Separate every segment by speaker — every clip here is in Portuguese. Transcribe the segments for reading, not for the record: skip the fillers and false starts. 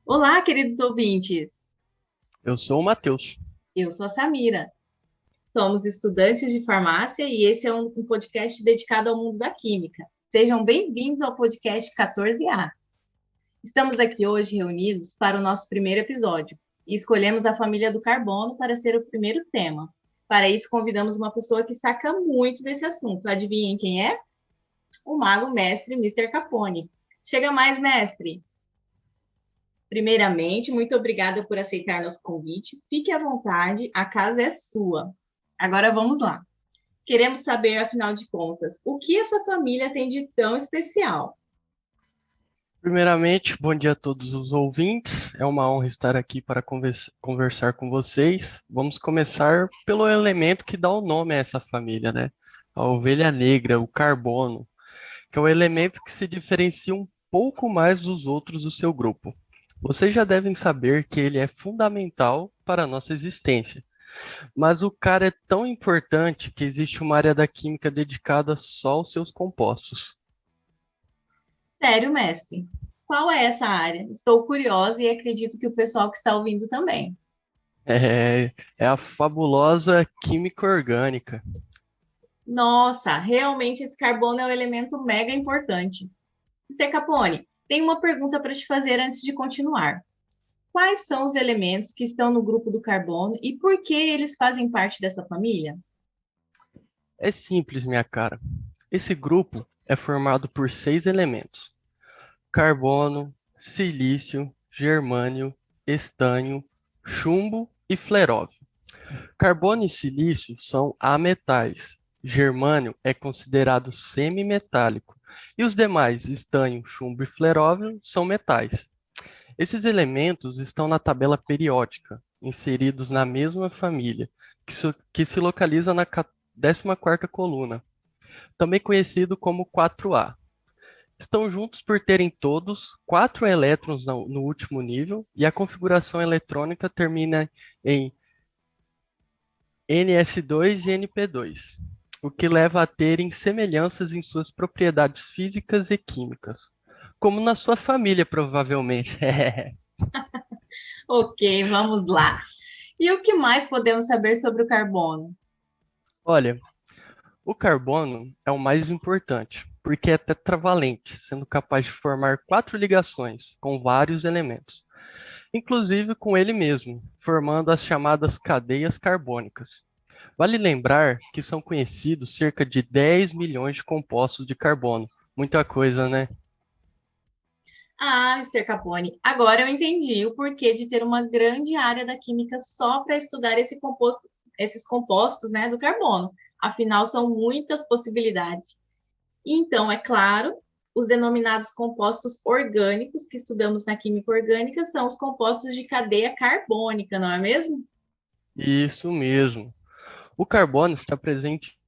Speaker 1: Olá, queridos ouvintes.
Speaker 2: Eu sou o Matheus.
Speaker 1: Eu sou a Samira. Somos estudantes de farmácia e esse é um podcast dedicado ao mundo da química. Sejam bem-vindos ao podcast 14A. Estamos aqui hoje reunidos para o nosso primeiro episódio e escolhemos a família do carbono para ser o primeiro tema. Para isso, convidamos uma pessoa que saca muito desse assunto. Adivinhem quem é? O mago mestre Mister Capone. Chega mais, mestre! Primeiramente, muito obrigada por aceitar nosso convite. Fique à vontade, a casa é sua. Agora vamos lá. Queremos saber, afinal de contas, o que essa família tem de tão especial?
Speaker 2: Primeiramente, bom dia a todos os ouvintes. É uma honra estar aqui para conversar com vocês. Vamos começar pelo elemento que dá o nome a essa família, né? A ovelha negra, o carbono, que é o elemento que se diferencia um pouco mais dos outros do seu grupo. Vocês já devem saber que ele é fundamental para a nossa existência, mas o cara é tão importante que existe uma área da química dedicada só aos seus compostos.
Speaker 1: Sério, mestre? Qual é essa área? Estou curiosa e acredito que o pessoal que está ouvindo também.
Speaker 2: É a fabulosa química orgânica.
Speaker 1: Nossa, realmente esse carbono é um elemento mega importante. Mr. Capone, tenho uma pergunta para te fazer antes de continuar. Quais são os elementos que estão no grupo do carbono e por que eles fazem parte dessa família?
Speaker 2: É simples, minha cara. Esse grupo é formado por 6 elementos: carbono, silício, germânio, estânio, chumbo e fleróvio. Carbono e silício são ametais. Germânio é considerado semimetálico. E os demais, estânio, chumbo e fleróvio, são metais. Esses elementos estão na tabela periódica, inseridos na mesma família, que se localiza na 14ª coluna, também conhecido como 4A. Estão juntos por terem todos 4 elétrons no último nível e a configuração eletrônica termina em ns2 e np2, o que leva a terem semelhanças em suas propriedades físicas e químicas, como na sua família, provavelmente.
Speaker 1: Ok, vamos lá. E o que mais podemos saber sobre o carbono?
Speaker 2: Olha, o carbono é o mais importante, porque é tetravalente, sendo capaz de formar 4 ligações com vários elementos, inclusive com ele mesmo, formando as chamadas cadeias carbônicas. Vale lembrar que são conhecidos cerca de 10 milhões de compostos de carbono. Muita coisa, né?
Speaker 1: Ah, Mr. Capone, agora eu entendi o porquê de ter uma grande área da química só para estudar esses compostos, né, do carbono. Afinal, são muitas possibilidades. Então, é claro, os denominados compostos orgânicos que estudamos na química orgânica são os compostos de cadeia carbônica, não é mesmo?
Speaker 2: Isso mesmo. O carbono está presente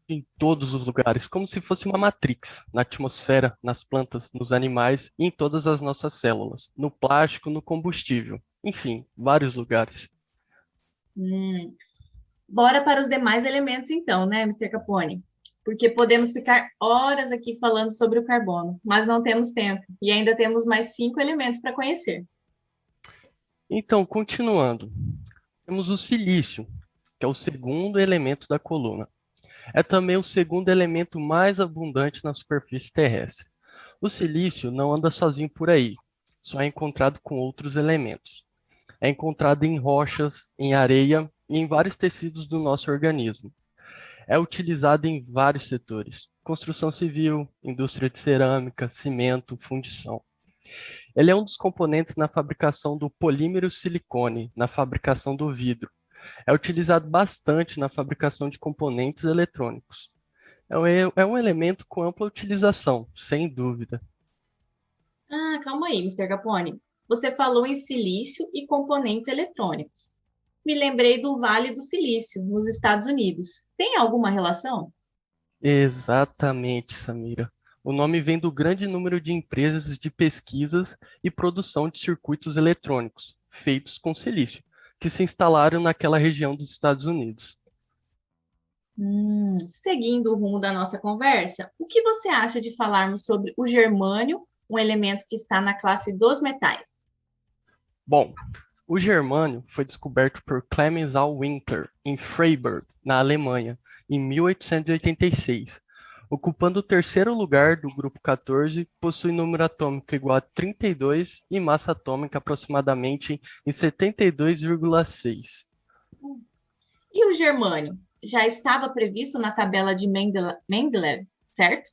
Speaker 2: em todos os lugares, como se fosse uma matrix, na atmosfera, nas plantas, nos animais e em todas as nossas células, no plástico, no combustível, enfim, vários lugares.
Speaker 1: Hum. Bora para os demais elementos, então, né, Mr. Capone? Porque podemos ficar horas aqui falando sobre o carbono, mas não temos tempo e ainda temos mais 5 elementos para conhecer.
Speaker 2: Então, continuando, temos o silício, que é o segundo elemento da coluna. É também o segundo elemento mais abundante na superfície terrestre. O silício não anda sozinho por aí, só é encontrado com outros elementos. É encontrado em rochas, em areia e em vários tecidos do nosso organismo. É utilizado em vários setores: construção civil, indústria de cerâmica, cimento, fundição. Ele é um dos componentes na fabricação do polímero silicone, na fabricação do vidro. É utilizado bastante na fabricação de componentes eletrônicos. É um elemento com ampla utilização, sem dúvida.
Speaker 1: Ah, calma aí, Mr. Capone. Você falou em silício e componentes eletrônicos. Me lembrei do Vale do Silício, nos Estados Unidos. Tem alguma relação?
Speaker 2: Exatamente, Samira. O nome vem do grande número de empresas de pesquisas e produção de circuitos eletrônicos, feitos com silício, que se instalaram naquela região dos Estados Unidos.
Speaker 1: Seguindo o rumo da nossa conversa, o que você acha de falarmos sobre o germânio, um elemento que está na classe dos metais?
Speaker 2: Bom, o germânio foi descoberto por Clemens A. Winkler em Freiburg, na Alemanha, em 1886. Ocupando o terceiro lugar do grupo 14, possui número atômico igual a 32 e massa atômica aproximadamente em 72,6.
Speaker 1: E o germânio? Já estava previsto na tabela de Mendeleev, certo?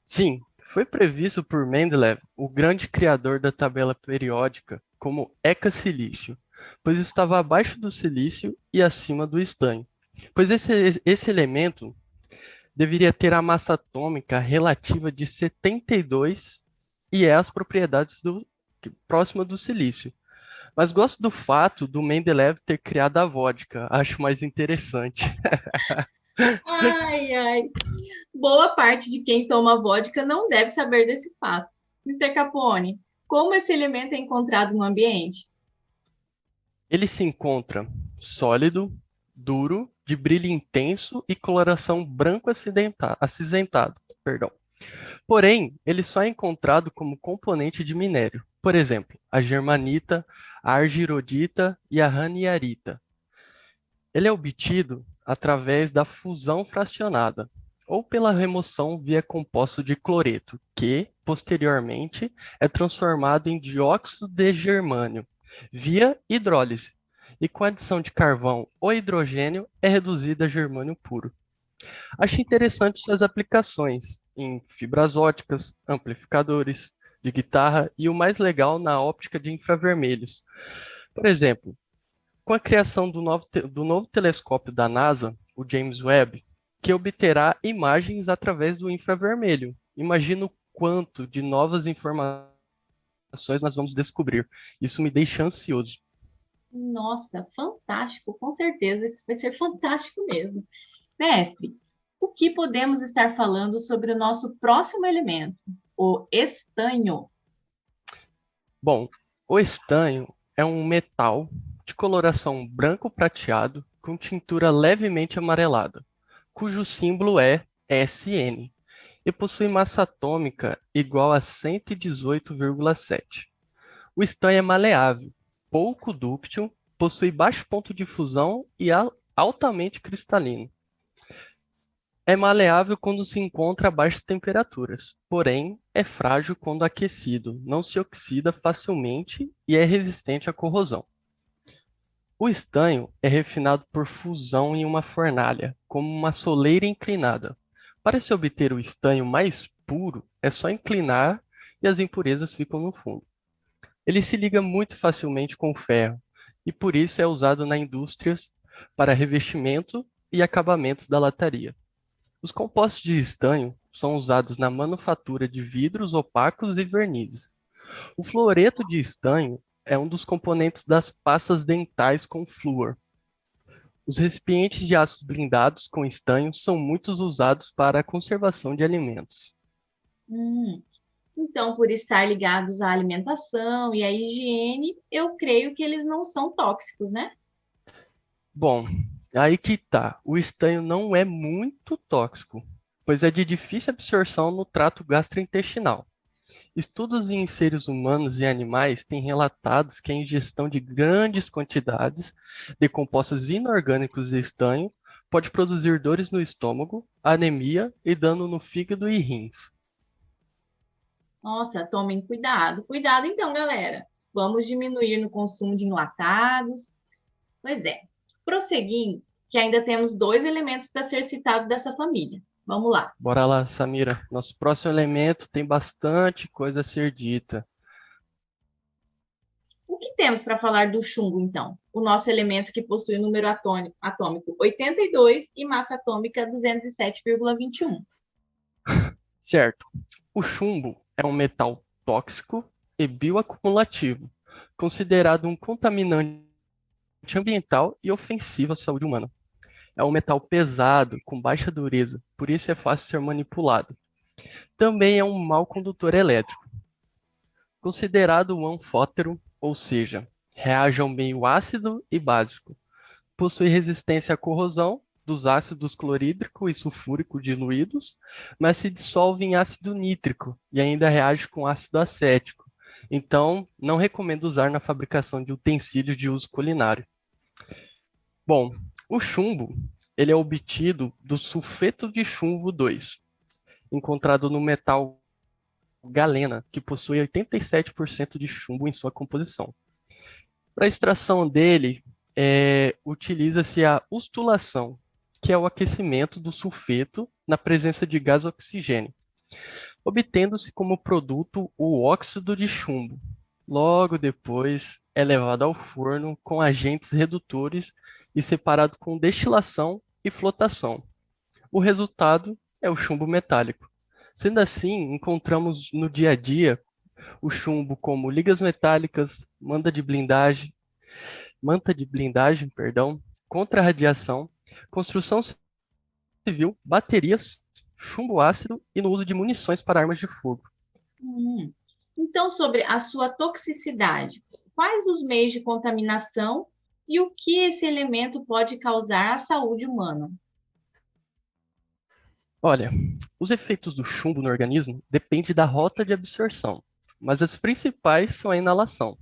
Speaker 2: Sim, foi previsto por Mendeleev, o grande criador da tabela periódica, como silício, pois estava abaixo do silício e acima do estânio, pois esse elemento deveria ter a massa atômica relativa de 72 e é as propriedades próxima do silício. Mas gosto do fato do Mendeleev ter criado a vodka, acho mais interessante.
Speaker 1: Ai, ai. Boa parte de quem toma vodka não deve saber desse fato. Mr. Capone, como esse elemento é encontrado no ambiente?
Speaker 2: Ele se encontra sólido, duro, de brilho intenso e coloração branco acinzentado. Perdão. Porém, ele só é encontrado como componente de minério. Por exemplo, a germanita, a argirodita e a raniarita. Ele é obtido através da fusão fracionada, ou pela remoção via composto de cloreto, que, posteriormente, é transformado em dióxido de germânio, via hidrólise, e com a adição de carvão ou hidrogênio é reduzido a germânio puro. Acho interessante suas aplicações em fibras óticas, amplificadores de guitarra e o mais legal na óptica de infravermelhos. Por exemplo, com a criação do novo telescópio da NASA, o James Webb, que obterá imagens através do infravermelho. Imagino quanto de novas informações nós vamos descobrir. Isso me deixa ansioso.
Speaker 1: Nossa, fantástico, com certeza, isso vai ser fantástico mesmo. Mestre, o que podemos estar falando sobre o nosso próximo elemento, o estanho?
Speaker 2: Bom, o estanho é um metal de coloração branco-prateado com tintura levemente amarelada, cujo símbolo é Sn, e possui massa atômica igual a 118,7. O estanho é maleável, pouco dúctil, possui baixo ponto de fusão e altamente cristalino. É maleável quando se encontra a baixas temperaturas, porém é frágil quando aquecido, não se oxida facilmente e é resistente à corrosão. O estanho é refinado por fusão em uma fornalha, como uma soleira inclinada. Para se obter o estanho mais puro, é só inclinar e as impurezas ficam no fundo. Ele se liga muito facilmente com o ferro e por isso é usado na indústria para revestimento e acabamentos da lataria. Os compostos de estanho são usados na manufatura de vidros opacos e vernizes. O fluoreto de estanho é um dos componentes das pastas dentais com flúor. Os recipientes de aços blindados com estanho são muito usados para a conservação de alimentos.
Speaker 1: Hum, então, por estar ligados à alimentação e à higiene, eu creio que eles não são tóxicos, né?
Speaker 2: Bom, aí que tá. O estanho não é muito tóxico, pois é de difícil absorção no trato gastrointestinal. Estudos em seres humanos e animais têm relatado que a ingestão de grandes quantidades de compostos inorgânicos de estanho pode produzir dores no estômago, anemia e dano no fígado e rins.
Speaker 1: Nossa, tomem cuidado. Cuidado então, galera. Vamos diminuir no consumo de enlatados. Pois é. Prosseguindo, que ainda temos dois elementos para ser citados dessa família. Vamos lá.
Speaker 2: Bora lá, Samira. Nosso próximo elemento tem bastante coisa a ser dita.
Speaker 1: O que temos para falar do chumbo, então? O nosso elemento que possui número atômico 82 e massa atômica 207,21.
Speaker 2: Certo. O chumbo é um metal tóxico e bioacumulativo, considerado um contaminante ambiental e ofensivo à saúde humana. É um metal pesado, com baixa dureza, por isso é fácil ser manipulado. Também é um mau condutor elétrico. Considerado um anfótero, ou seja, reage ao meio ácido e básico. Possui resistência à corrosão dos ácidos clorídrico e sulfúrico diluídos, mas se dissolve em ácido nítrico e ainda reage com ácido acético. Então, não recomendo usar na fabricação de utensílios de uso culinário. Bom, o chumbo, ele é obtido do sulfeto de chumbo 2, encontrado no metal galena, que possui 87% de chumbo em sua composição. Para a extração dele, utiliza-se a ustulação, que é o aquecimento do sulfeto na presença de gás oxigênio, obtendo-se como produto o óxido de chumbo. Logo depois, é levado ao forno com agentes redutores e separado com destilação e flotação. O resultado é o chumbo metálico. Sendo assim, encontramos no dia a dia o chumbo como ligas metálicas, manta de blindagem, perdão, contra a radiação, construção civil, baterias, chumbo ácido e no uso de munições para armas de fogo.
Speaker 1: Hum. Então, sobre a sua toxicidade, quais os meios de contaminação e o que esse elemento pode causar à saúde humana?
Speaker 2: Olha, os efeitos do chumbo no organismo dependem da rota de absorção, mas as principais são a inalação,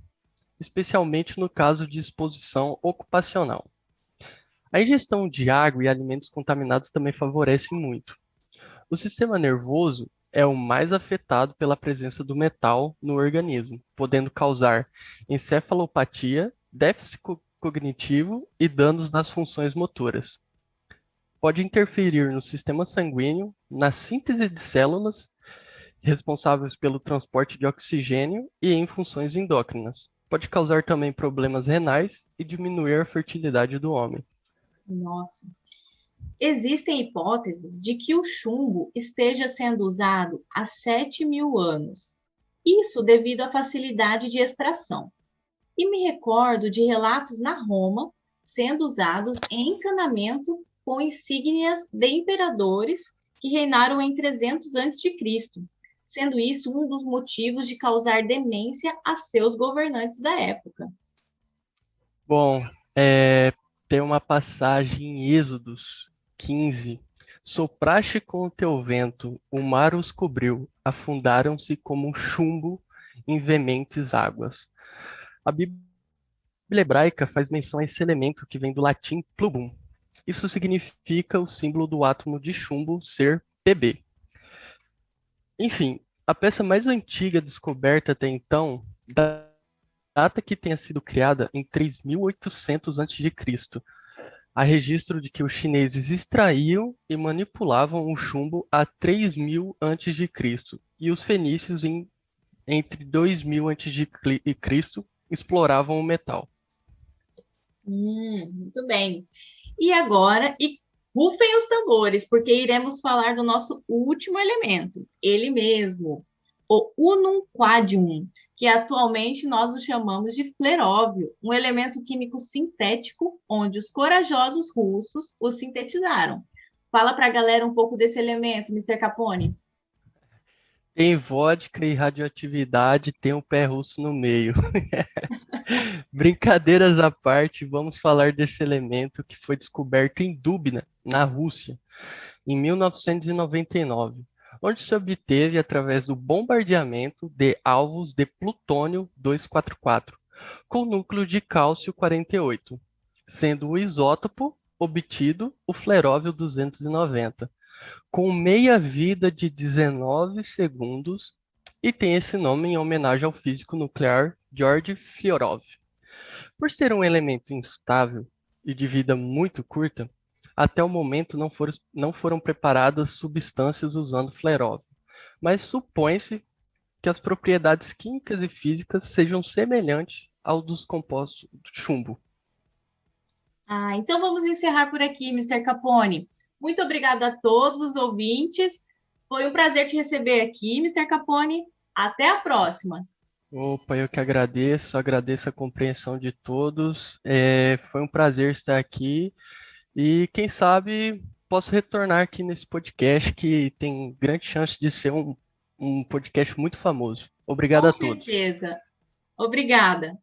Speaker 2: especialmente no caso de exposição ocupacional. A ingestão de água e alimentos contaminados também favorece muito. O sistema nervoso é o mais afetado pela presença do metal no organismo, podendo causar encefalopatia, déficit cognitivo e danos nas funções motoras. Pode interferir no sistema sanguíneo, na síntese de células responsáveis pelo transporte de oxigênio e em funções endócrinas. Pode causar também problemas renais e diminuir a fertilidade do homem.
Speaker 1: Nossa. Existem hipóteses de que o chumbo esteja sendo usado há 7.000 anos. Isso devido à facilidade de extração. E me recordo de relatos na Roma sendo usados em encanamento com insígnias de imperadores que reinaram em 300 a.C., sendo isso um dos motivos de causar demência a seus governantes da época.
Speaker 2: Bom, tem uma passagem em Êxodos 15. Sopraste com o teu vento, o mar os cobriu, afundaram-se como um chumbo em veementes águas. A Bíblia hebraica faz menção a esse elemento que vem do latim plubum. Isso significa o símbolo do átomo de chumbo ser Pb. Enfim, a peça mais antiga descoberta até então data que tenha sido criada em 3.800 a.C. Há registro de que os chineses extraíam e manipulavam o chumbo a 3.000 a.C. e os fenícios entre 2.000 a.C. exploravam o metal.
Speaker 1: Muito bem. E agora, rufem os tambores, porque iremos falar do nosso último elemento, ele mesmo, o unum quadium, que atualmente nós o chamamos de fleróvio, um elemento químico sintético, onde os corajosos russos o sintetizaram. Fala para a galera um pouco desse elemento, Mr. Capone.
Speaker 2: Tem vodka e radioatividade, tem um pé russo no meio. Brincadeiras à parte, vamos falar desse elemento que foi descoberto em Dubna, na Rússia, em 1999, onde se obteve através do bombardeamento de alvos de plutônio 244, com núcleo de cálcio 48, sendo o isótopo obtido o fleróvio 290, com meia-vida de 19 segundos e tem esse nome em homenagem ao físico nuclear Georgy Fyorov. Por ser um elemento instável e de vida muito curta, até o momento não foram preparadas substâncias usando fleróvio, mas supõe-se que as propriedades químicas e físicas sejam semelhantes aos dos compostos de chumbo.
Speaker 1: Então vamos encerrar por aqui, Mr. Capone. Muito obrigada a todos os ouvintes. Foi um prazer te receber aqui, Mr. Capone. Até a próxima.
Speaker 2: Opa, eu que agradeço a compreensão de todos. Foi um prazer estar aqui e quem sabe posso retornar aqui nesse podcast que tem grande chance de ser um podcast muito famoso. Obrigado
Speaker 1: Com
Speaker 2: a todos.
Speaker 1: certeza. Obrigada.